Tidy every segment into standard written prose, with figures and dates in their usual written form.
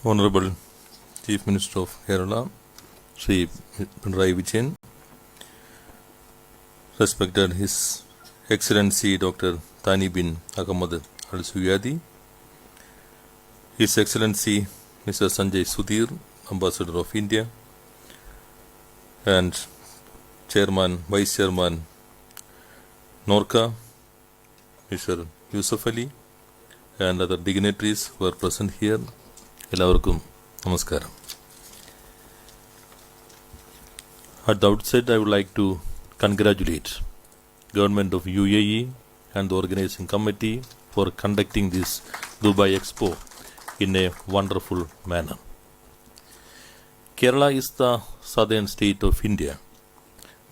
Honorable Chief Minister of Kerala, Sri Pinarayi Vijayan, respected His Excellency Dr. Thani bin Ahmad Al Suyadi, His Excellency Mr. Sanjay Sudhir, Ambassador of India, and Chairman, Vice Chairman Norca, Mr. Yusuf Ali, and other dignitaries who are present here. എല്ലാവർക്കും നമസ്കാരം. At the outset, I would like to congratulate Government of UAE and the organizing committee for conducting this Dubai Expo in a wonderful manner. Kerala is the southern state of India,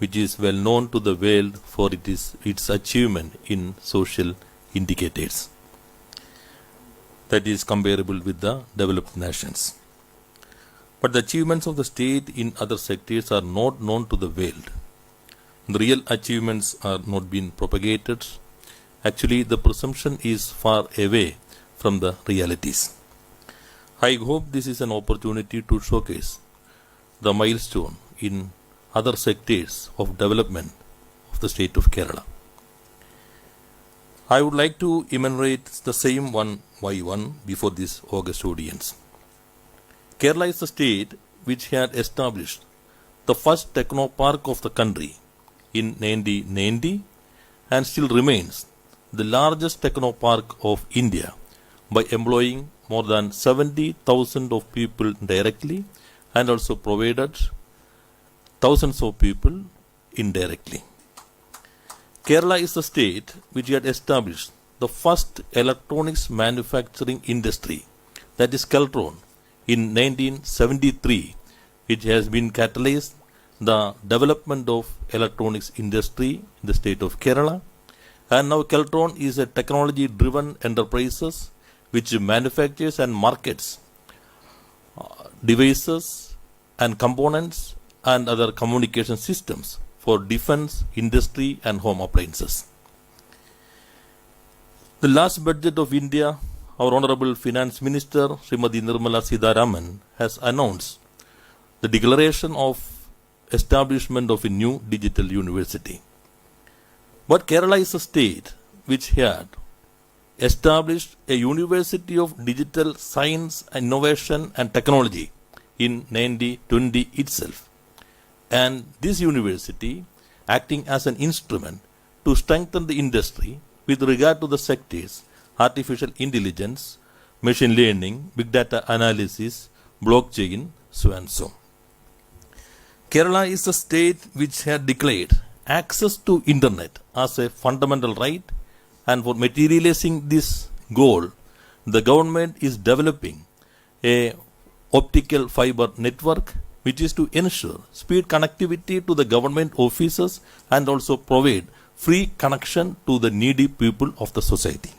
which is well known to the world for its achievement in social indicators that is comparable with the developed nations. But the achievements of the state in other sectors are not known to the world. The real achievements are not being propagated. Actually, the presumption is far away from the realities. I hope this is an opportunity to showcase the milestone in other sectors of development of the state of Kerala. I would like to enumerate the same one by one before this august audience. Kerala is the state which had established the first techno park of the country in 1990 and still remains the largest techno park of India by employing more than 70,000 of people directly and also provided thousands of people indirectly. Kerala is the state which had established the first electronics manufacturing industry, that is Keltron, in 1973, which has been catalyzed the development of electronics industry in the state of Kerala. And now Keltron is a technology-driven enterprise which manufactures and markets devices and components and other communication systems for defense, industry and home appliances. The last budget of India, our Honorable Finance Minister Srimati Nirmala Sitharaman has announced the declaration of establishment of a new digital university. But Kerala is a state which had established a University of Digital Science, Innovation and Technology in 1920 itself. And this university, acting as an instrument to strengthen the industry with regard to the sectors artificial intelligence, machine learning, big data analysis, blockchain, so and so. Kerala is the state which had declared access to internet as a fundamental right, and for materializing this goal, the government is developing a optical fiber network which is to ensure speed connectivity to the government offices and also provide free connection to the needy people of the society.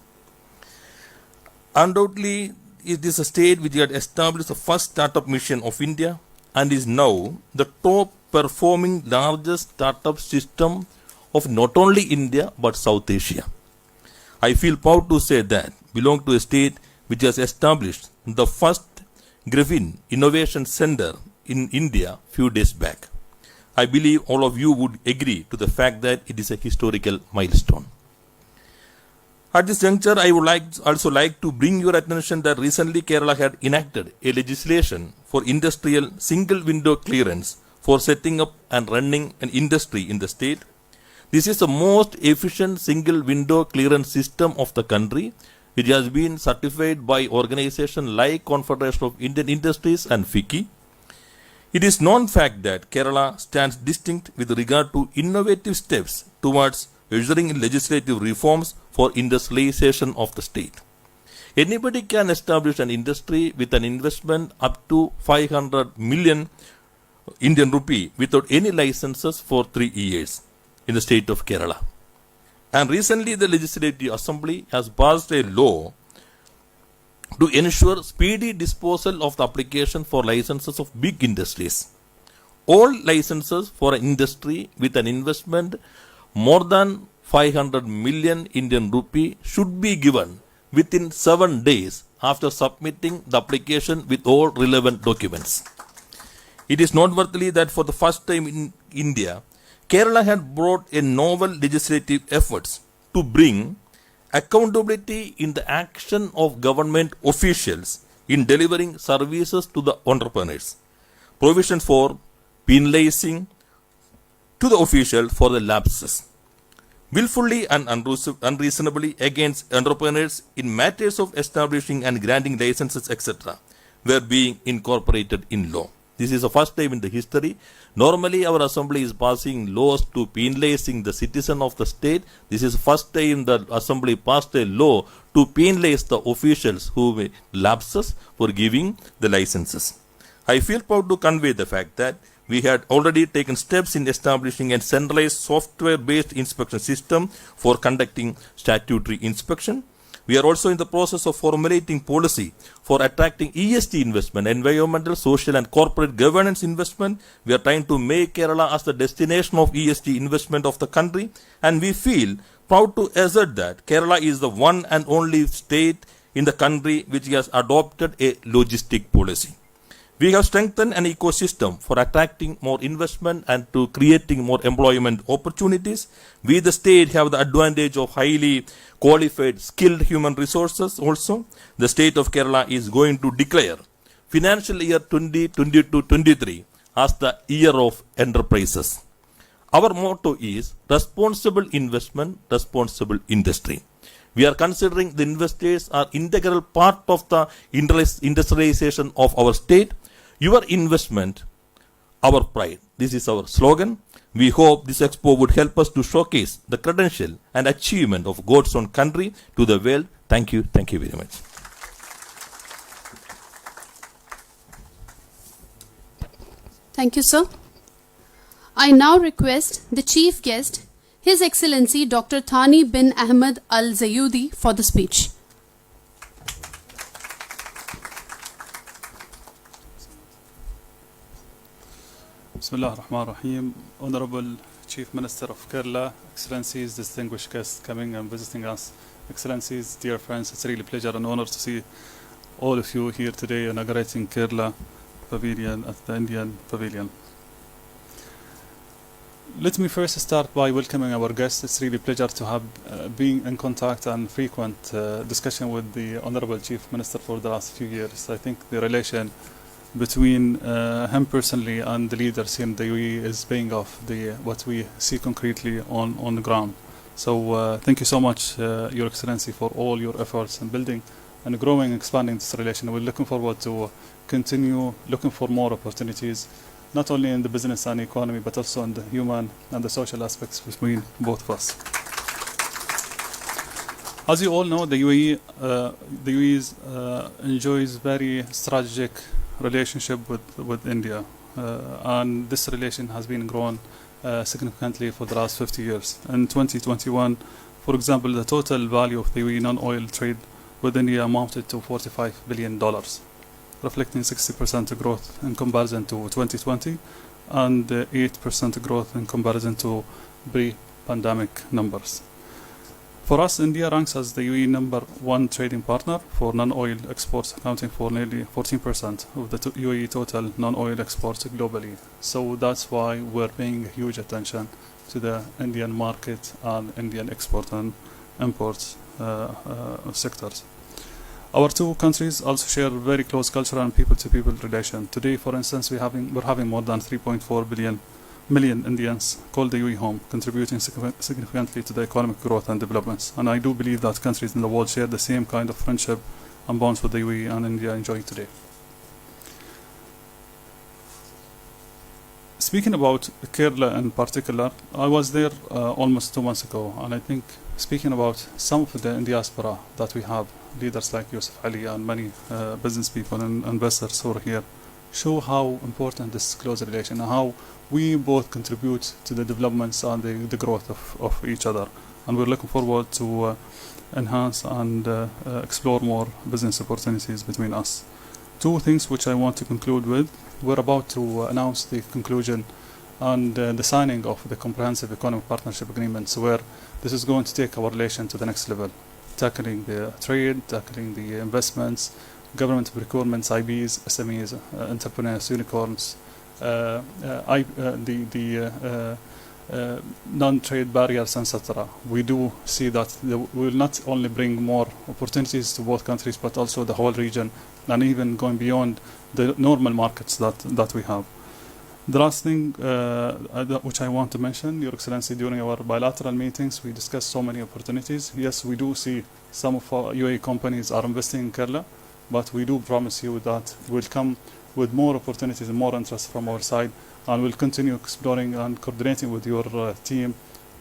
Undoubtedly, it is a state which had established the first startup mission of India and is now the top performing largest startup system of not only India but South Asia. I feel proud to say that belong to a state which has established the first Griffin Innovation Center in India few days back. I believe all of you would agree to the fact that it is a historical milestone. At this juncture, I would also like to bring your attention that recently Kerala had enacted a legislation for industrial single window clearance for setting up and running an industry in the state. This is the most efficient single window clearance system of the country, which has been certified by organizations like Confederation of Indian Industries and FICCI. It is known fact that Kerala stands distinct with regard to innovative steps towards ushering in legislative reforms for industrialization of the state. Anybody can establish an industry with an investment up to 500 million Indian rupee without any licenses for 3 years in the state of Kerala. And recently the Legislative Assembly has passed a law to ensure speedy disposal of the application for licenses of big industries. All licenses for an industry with an investment more than 500 million Indian rupee should be given within 7 days after submitting the application with all relevant documents. It is noteworthy that for the first time in India, Kerala had brought a novel legislative efforts to bring accountability in the action of government officials in delivering services to the entrepreneurs. Provision for penalizing to the official for the lapses, willfully and unreasonably against entrepreneurs in matters of establishing and granting licenses, etc., were being incorporated in law. This is the first time in the history. Normally, our assembly is passing laws to penalizing the citizen of the state. This is the first time the assembly passed a law to penalize the officials who made lapses for giving the licenses. I feel proud to convey the fact that we had already taken steps in establishing a centralized software-based inspection system for conducting statutory inspection. We are also in the process of formulating policy for attracting ESG investment, environmental, social and corporate governance investment. We are trying to make Kerala as the destination of ESG investment of the country, and we feel proud to assert that Kerala is the one and only state in the country which has adopted a logistic policy. We have strengthened an ecosystem for attracting more investment and to creating more employment opportunities. We, the state, have the advantage of highly qualified, skilled human resources also. The state of Kerala is going to declare financial year 2022-23 as the year of enterprises. Our motto is responsible investment, responsible industry. We are considering the investors are integral part of the industrialization of our state. Your investment, our pride. This is our slogan. We hope this expo would help us to showcase the credential and achievement of God's own country to the world. Thank you. Thank you very much. Thank you, sir. I now request the chief guest, His Excellency Dr. Thani bin Ahmed Al Zayudi, for the speech. Bismillah ar-Rahman ar-Rahim. Honorable Chief Minister of Kerala, Excellencies, distinguished guests coming and visiting us, Excellencies, dear friends, it's really a pleasure and honor to see all of you here today inaugurating Kerala Pavilion at the Indian Pavilion. Let me first start by welcoming our guests. It's really a pleasure to have being in contact and frequent discussion with the Honorable Chief Minister for the last few years. I think the relation between him personally and the leaders here in the UAE is paying off what we see concretely on the ground. So thank you so much, Your Excellency, for all your efforts in building and growing, expanding this relation. We're looking forward to continue looking for more opportunities, not only in the business and economy, but also in the human and the social aspects between both of us. As you all know, the UAE enjoys very strategic relationship with India, and this relation has been grown significantly for the last 50 years. In 2021, for example, the total value of the UAE non-oil trade with India amounted to $45 billion, reflecting 60% growth in comparison to 2020 and 8% growth in comparison to pre-pandemic numbers. For us, India ranks as the UAE #1 trading partner for non-oil exports, accounting for nearly 14% of the UAE total non-oil exports globally. So that's why we're paying huge attention to the Indian market and Indian export and imports sectors. Our two countries also share very close cultural and people-to-people relation. Today, for instance, we're having more than 3.4 million Indians call the UAE home, contributing significantly to the economic growth and developments. And I do believe that countries in the world share the same kind of friendship and bonds with the UAE and India enjoying today. Speaking about Kerala in particular, I was there almost 2 months ago, and I think speaking about some of the diaspora that we have, leaders like Yusuf Ali and many business people and investors who are here, show how important this close relation and how we both contribute to the developments and the growth of each other. And we're looking forward to enhance and explore more business opportunities between us. Two things which I want to conclude with. We're about to announce the conclusion and the signing of the Comprehensive Economic Partnership Agreements, where this is going to take our relation to the next level. tackling the trade, tackling the investments, government procurements, IBs, SMEs, entrepreneurs, unicorns, non-trade barriers, etc. We do see that we will not only bring more opportunities to both countries, but also the whole region, and even going beyond the normal markets that we have. The last thing which I want to mention, Your Excellency, during our bilateral meetings, we discussed so many opportunities. Yes, we do see some of our UAE companies are investing in Kerala, but we do promise you that we'll come with more opportunities and more interest from our side, and we'll continue exploring and coordinating with your team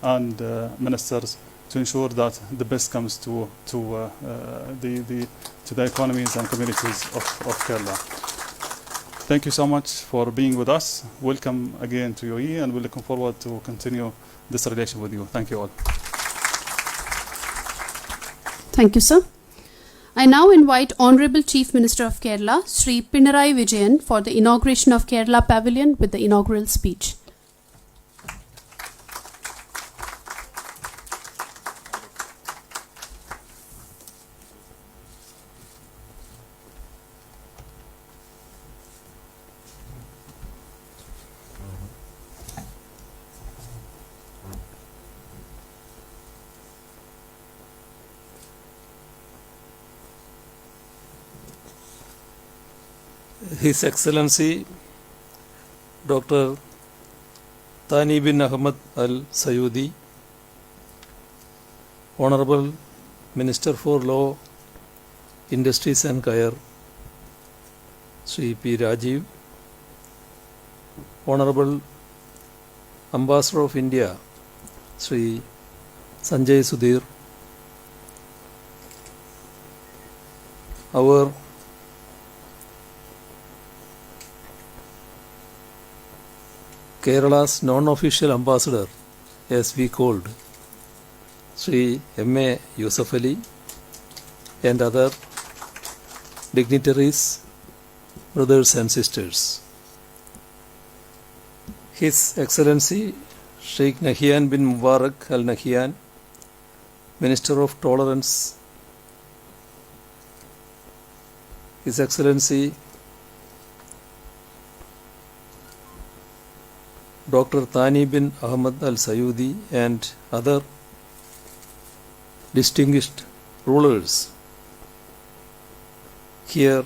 and ministers to ensure that the best comes to the economies and communities of Kerala. Thank you so much for being with us. Welcome again to UAE, and we're looking forward to continue this relation with you. Thank you all. Thank you, sir. I now invite Honorable Chief Minister of Kerala, Sri Pinarayi Vijayan, for the inauguration of Kerala Pavilion with the inaugural speech. His Excellency Dr. Thani bin Ahmed Al Sayudi, Honorable Minister for Law, Industries and Kayar, Sri P. Rajiv, Honorable Ambassador of India, Sri Sanjay Sudhir, our Kerala's non-official ambassador, as we called, Sri M.A. Yusuf Ali, and other dignitaries, brothers and sisters. His Excellency Sheikh Nahyan bin Mubarak Al Nahyan, Minister of Tolerance, His Excellency Dr. Thani bin Ahmed Al Sayudi, and other distinguished rulers here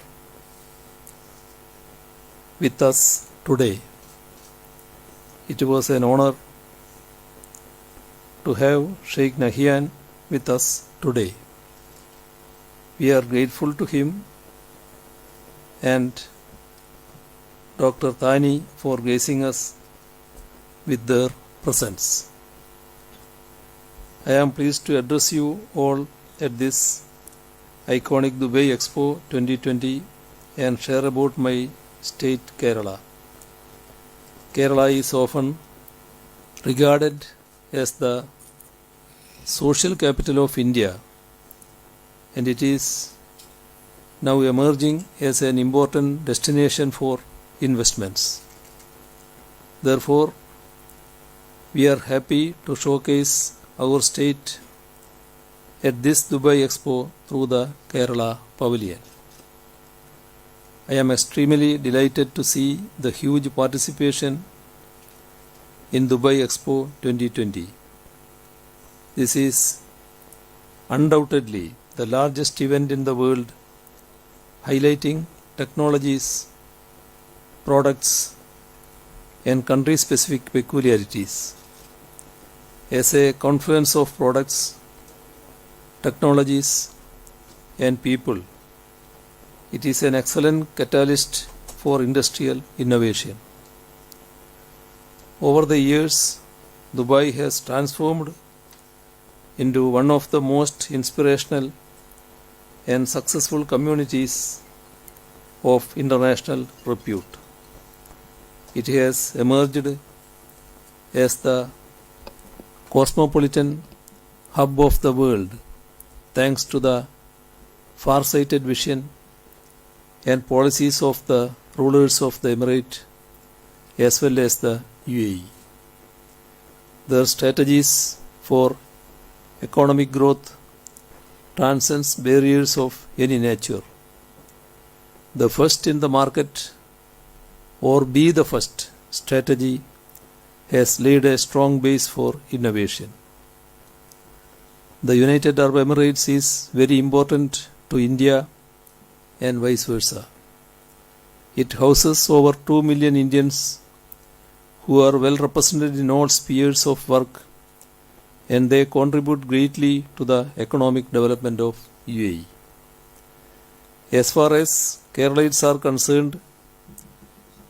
with us today. It was an honor to have Sheikh Nahyan with us today. We are grateful to him and Dr. Thani for gracing us with their presence. I am pleased to address you all at this iconic Dubai Expo 2020 and share about my state Kerala. Kerala is often regarded as the social capital of India, and it is now emerging as an important destination for investments. Therefore, we are happy to showcase our state at this Dubai Expo through the Kerala Pavilion. I am extremely delighted to see the huge participation in Dubai Expo 2020. This is undoubtedly the largest event in the world, highlighting technologies, products, and country-specific peculiarities. As a confluence of products, technologies, and people, it is an excellent catalyst for industrial innovation. Over the years, Dubai has transformed into one of the most inspirational and successful communities of international repute. It has emerged as the cosmopolitan hub of the world thanks to the far-sighted vision and policies of the rulers of the Emirate as well as the UAE. Their strategies for economic growth transcends barriers of any nature. The first in the market or be the first strategy has laid a strong base for innovation. The United Arab Emirates is very important to India and vice versa. It houses over 2 million Indians who are well represented in all spheres of work, and they contribute greatly to the economic development of UAE. As far as Keralites are concerned,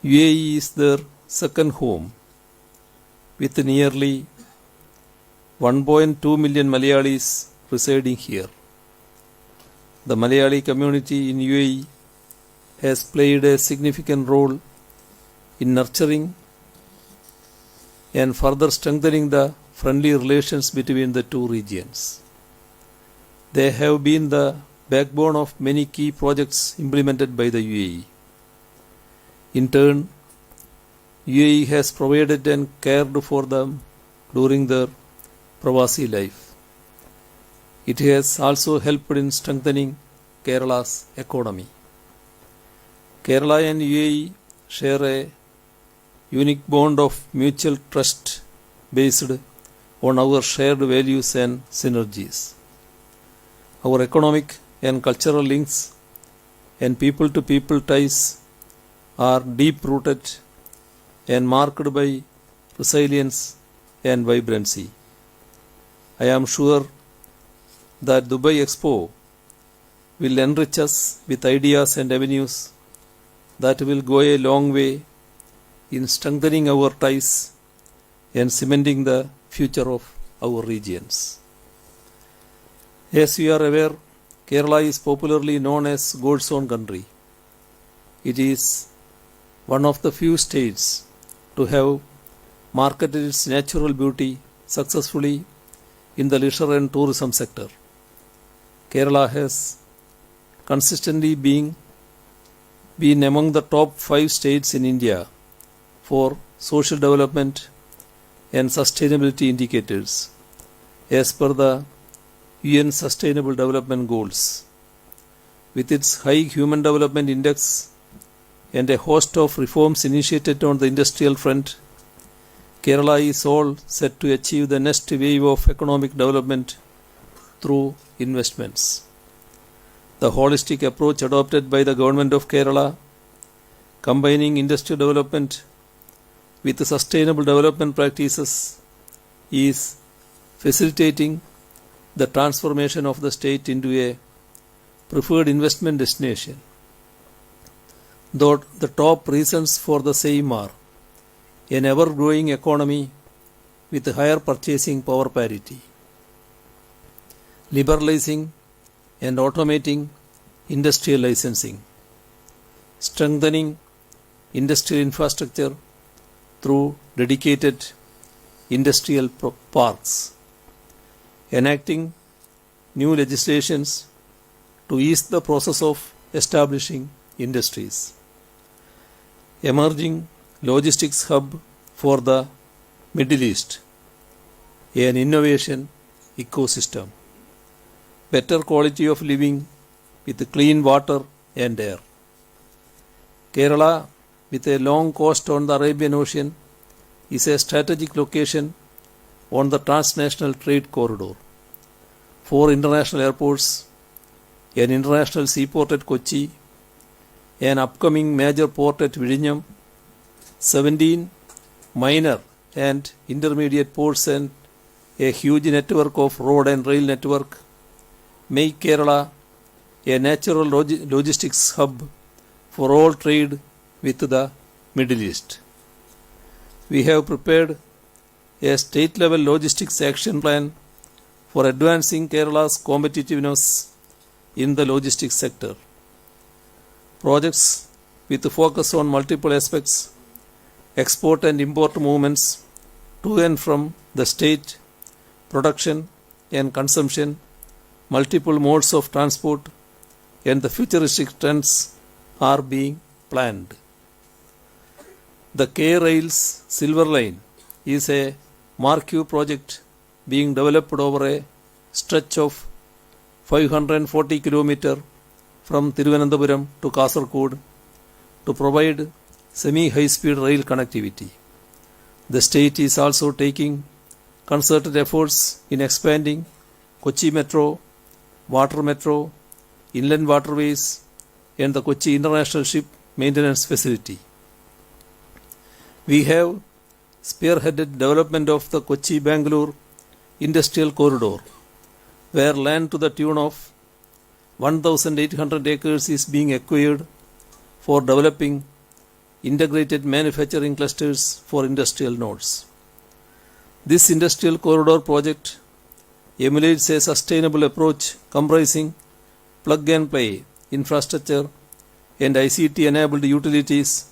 UAE is their second home, with nearly 1.2 million Malayalis residing here. The Malayali community in UAE has played a significant role in nurturing and further strengthening the friendly relations between the two regions. They have been the backbone of many key projects implemented by the UAE. In turn, UAE has provided and cared for them during their Pravasi life. It has also helped in strengthening Kerala's economy. Kerala and UAE share a unique bond of mutual trust based on our shared values and synergies. Our economic and cultural links and people-to-people ties are deep-rooted and marked by resilience and vibrancy. I am sure that Dubai Expo will enrich us with ideas and avenues that will go a long way in strengthening our ties and cementing the future of our regions. As you are aware, Kerala is popularly known as God's own country. It is one of the few states to have marketed its natural beauty successfully in the leisure and tourism sector. Kerala has consistently been among the top 5 states in India for social development and sustainability indicators as per the UN Sustainable Development Goals. With its high Human Development Index and a host of reforms initiated on the industrial front, Kerala is all set to achieve the next wave of economic development through investments. The holistic approach adopted by the government of Kerala, combining industrial development with sustainable development practices, is facilitating the transformation of the state into a preferred investment destination. Though the top reasons for the same are an ever-growing economy with higher purchasing power parity, liberalizing and automating industrial licensing, strengthening industrial infrastructure through dedicated industrial parks, enacting new legislations to ease the process of establishing industries, emerging logistics hub for the Middle East, an innovation ecosystem, better quality of living with clean water and air. Kerala, with a long coast on the Arabian Ocean, is a strategic location on the transnational trade corridor. 4 international airports, an international seaport at Kochi, an upcoming major port at Vizhinjam, 17 minor and intermediate ports, and a huge network of road and rail network make Kerala a natural logistics hub for all trade with the Middle East. We have prepared a state-level logistics action plan for advancing Kerala's competitiveness in the logistics sector. Projects with focus on multiple aspects, export and import movements to and from the state, production and consumption, multiple modes of transport, and the futuristic trends are being planned. The K-Rail's Silver Line is a marquee project being developed over a stretch of 540 km from Thiruvananthapuram to Kasaragod to provide semi-high-speed rail connectivity. The state is also taking concerted efforts in expanding Kochi Metro, Water Metro, Inland Waterways, and the Kochi International Ship Maintenance Facility. We have spearheaded development of the Kochi-Bangalore Industrial Corridor, where land to the tune of 1,800 acres is being acquired for developing integrated manufacturing clusters for industrial nodes. This industrial corridor project emulates a sustainable approach comprising plug-and-play infrastructure and ICT-enabled utilities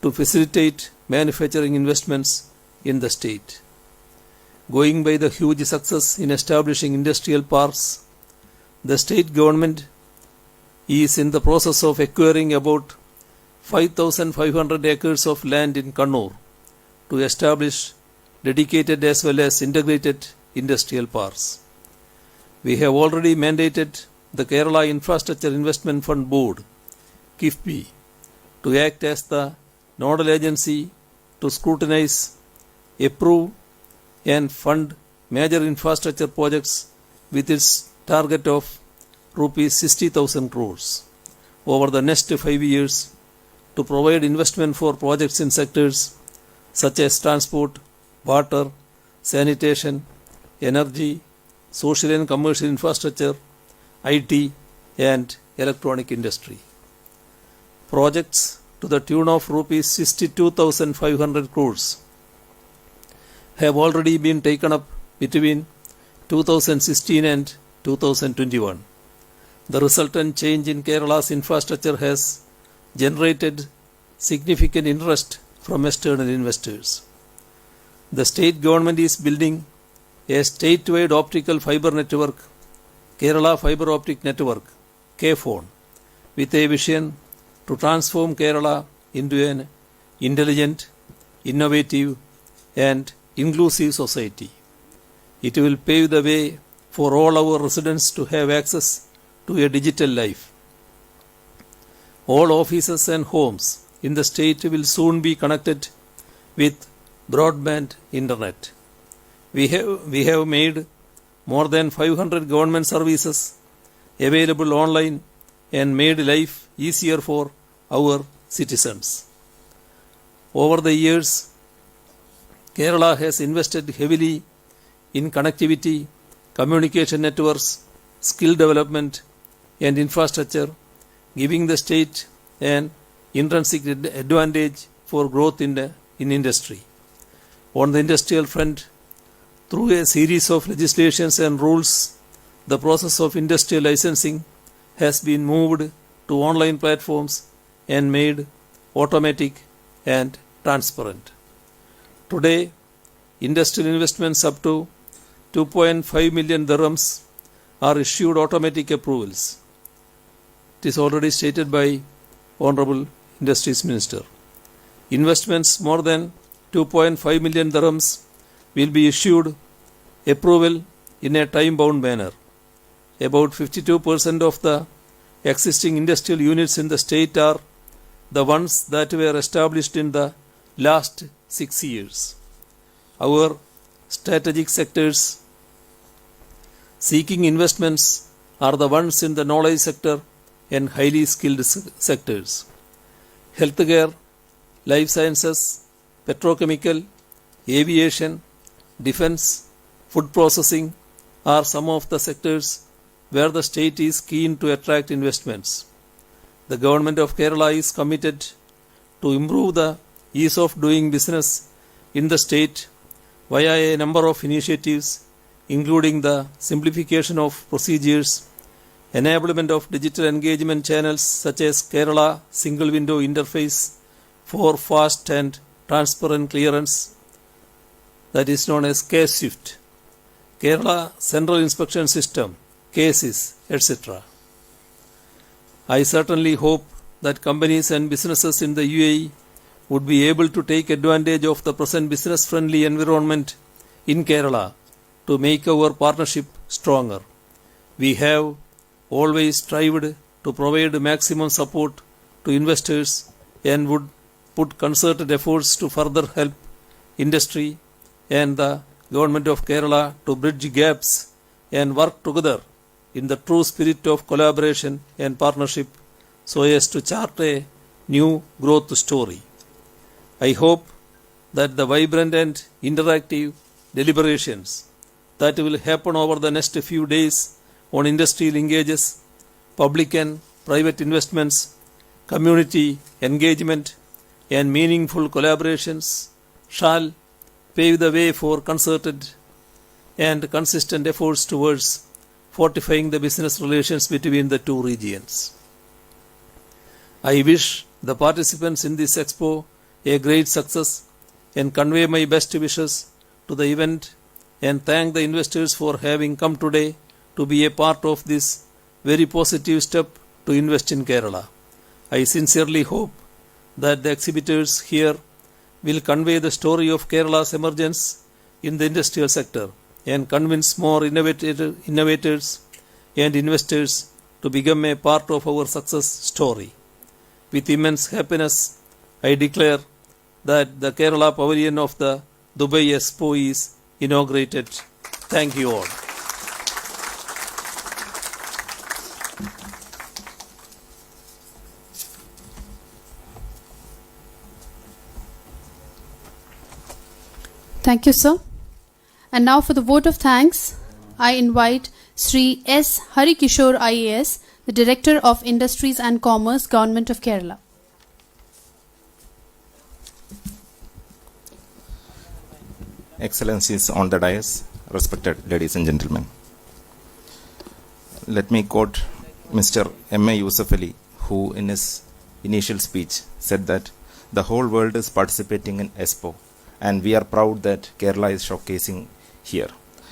to facilitate manufacturing investments in the state. Going by the huge success in establishing industrial parks, the state government is in the process of acquiring about 5,500 acres of land in Kannur to establish dedicated as well as integrated industrial parks. We have already mandated the Kerala Infrastructure Investment Fund Board, KIFBI, to act as the nodal agency to scrutinize, approve and fund major infrastructure projects with its target of Rs 60,000 crores over the next 5 years to provide investment for projects in sectors such as transport, water, sanitation, energy, social and commercial infrastructure, IT and electronic industry. Projects to the tune of Rs 62,500 crores have already been taken up between 2016 and 2021. The resultant change in Kerala's infrastructure has generated significant interest from external investors. The state government is building a statewide optical fiber network, Kerala Fiber Optic Network, KFON, with a vision to transform Kerala into an intelligent, innovative and inclusive society. It will pave the way for all our residents to have access to a digital life. All offices and homes in the state will soon be connected with broadband internet. We have made more than 500 government services available online and made life easier for our citizens. Over the years, Kerala has invested heavily in connectivity, communication networks, skill development and infrastructure, giving the state an intrinsic advantage for growth in industry. On the industrial front, through a series of legislations and rules, the process of industrial licensing has been moved to online platforms and made automatic and transparent. Today, industrial investments up to 2.5 million dirhams are issued automatic approvals. It is already stated by Honorable Industries Minister. Investments more than 2.5 million dirhams will be issued approval in a time-bound manner. About 52% of the existing industrial units in the state are the ones that were established in the last 6 years. Our strategic sectors seeking investments are the ones in the knowledge sector and highly skilled sectors. Healthcare, life sciences, petrochemical, aviation, defense, food processing are some of the sectors where the state is keen to attract investments. The government of Kerala is committed to improve the ease of doing business in the state via a number of initiatives, including the simplification of procedures, enablement of digital engagement channels such as Kerala Single Window Interface for fast and transparent clearance, that is known as K-Swift, Kerala Central Inspection System, KSIS, etc. I certainly hope that companies and businesses in the UAE would be able to take advantage of the present business-friendly environment in Kerala to make our partnership stronger. We have always strived to provide maximum support to investors and would put concerted efforts to further help industry and the Government of Kerala to bridge gaps and work together in the true spirit of collaboration and partnership so as to chart a new growth story. I hope that the vibrant and interactive deliberations that will happen over the next few days on industry linkages, public and private investments, community engagement, and meaningful collaborations shall pave the way for concerted and consistent efforts towards fortifying the business relations between the two regions. I wish the participants in this expo a great success and convey my best wishes to the event and thank the investors for having come today to be a part of this very positive step to invest in Kerala. I sincerely hope that the exhibitors here will convey the story of Kerala's emergence in the industrial sector and convince more innovators and investors to become a part of our success story. With immense happiness, I declare that the Kerala Pavilion of the Dubai Expo is inaugurated. Thank you all. Thank you, sir. And now for the vote of thanks, I invite Sri S. Harikishore IAS, the Director of Industries and Commerce, Government of Kerala. Excellencies on the dais, respected ladies and gentlemen. Let me quote Mr. M.A. Yusuf Ali, who in his initial speech said that the whole world is participating in Expo and we are proud that Kerala is showcasing here.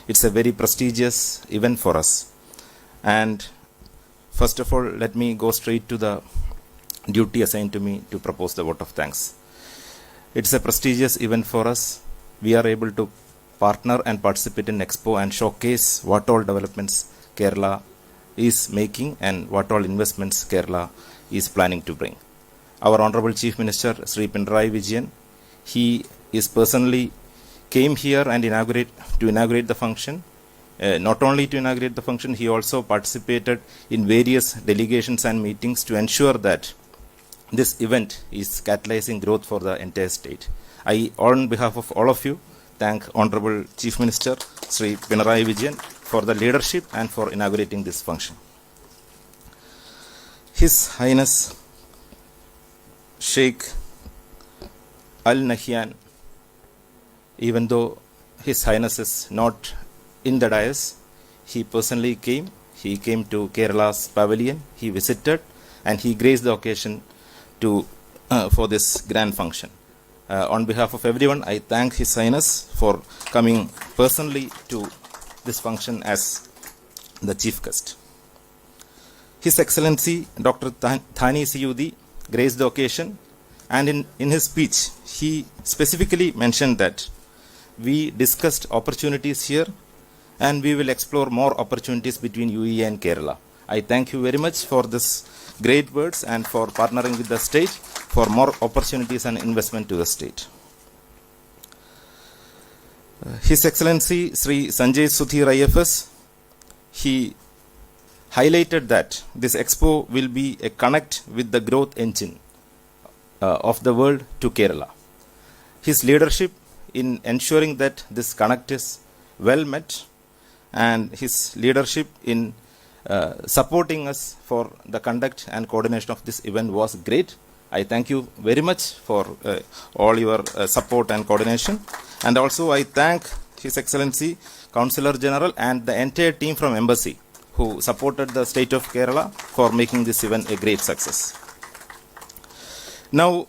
It's a very prestigious event for us. And first of all, let me go straight to the duty assigned to me to propose the vote of thanks. It's a prestigious event for us. We are able to partner and participate in Expo and showcase what all developments Kerala is making and what all investments Kerala is planning to bring. Our Honorable Chief Minister, Sri Pinarayi Vijayan, he is personally came here and inaugurate the function. Not only to inaugurate the function, he also participated in various delegations and meetings to ensure that this event is catalyzing growth for the entire state. I, on behalf of all of you, thank Honorable Chief Minister Sri Pinarayi Vijayan for the leadership and for inaugurating this function. His Highness Sheikh Al Nahyan, even though His Highness is not in the dais, he personally came. He came to Kerala's pavilion. He visited and he graced the occasion to for this grand function. On behalf of everyone, I thank His Highness for coming personally to this function as the chief guest. His Excellency Dr. Thani Siyudi graced the occasion, and in his speech, he specifically mentioned that we discussed opportunities here and we will explore more opportunities between UAE and Kerala. I thank you very much for this great words and for partnering with the state for more opportunities and investment to the state. His Excellency Sri Sanjay Sudhir IFS, he highlighted that this expo will be a connect with the growth engine of the world to Kerala. His leadership in ensuring that this connect is well met, and his leadership in supporting us for the conduct and coordination of this event was great. I thank you very much for all your support and coordination. And also I thank His Excellency Councillor General and the entire team from Embassy who supported the state of Kerala for making this event a great success. Now,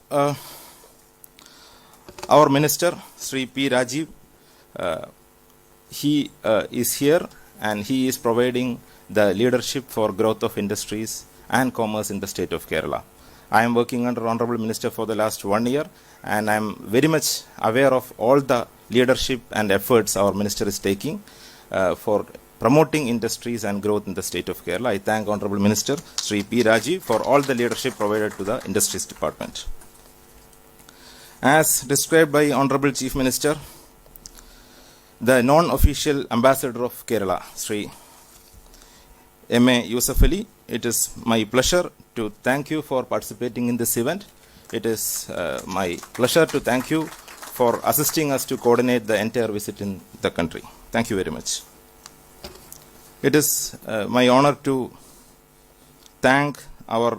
our Minister, Sri P. Rajiv, he is here and he is providing the leadership for growth of industries and commerce in the state of Kerala. I am working under Honorable Minister for the last 1 year, and I am very much aware of all the leadership and efforts our Minister is taking for promoting industries and growth in the state of Kerala. I thank Honorable Minister Sri P. Rajiv for all the leadership provided to the Industries Department. As described by Honorable Chief Minister, the non-official ambassador of Kerala, Sri M.A. Yusuf Ali, it is my pleasure to thank you for participating in this event. It is my pleasure to thank you for assisting us to coordinate the entire visit in the country. Thank you very much. It is my honor to thank our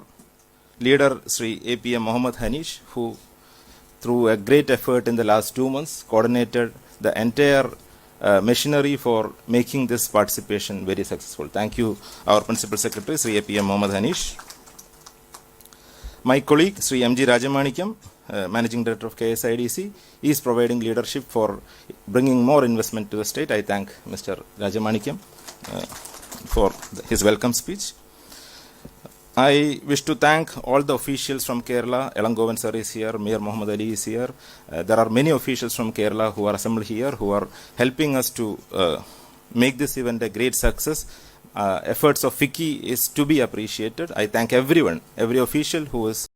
leader, Sri APM Mohammad Hanish, who through a great effort in the last 2 months coordinated the entire machinery for making this participation very successful. Thank you, our Principal Secretary, Sri APM Mohammad Hanish. My colleague, Sri M.G. Rajamanikyam, Managing Director of KSIDC, is providing leadership for bringing more investment to the state. I thank Mr. Rajamanikyam for his welcome speech. I wish to thank all the officials from Kerala. Elangovan sir is here, Mayor Muhammad Ali is here. There are many officials from Kerala who are assembled here, who are helping us to make this event a great success. Efforts of FICCI is to be appreciated. I thank everyone, every official who is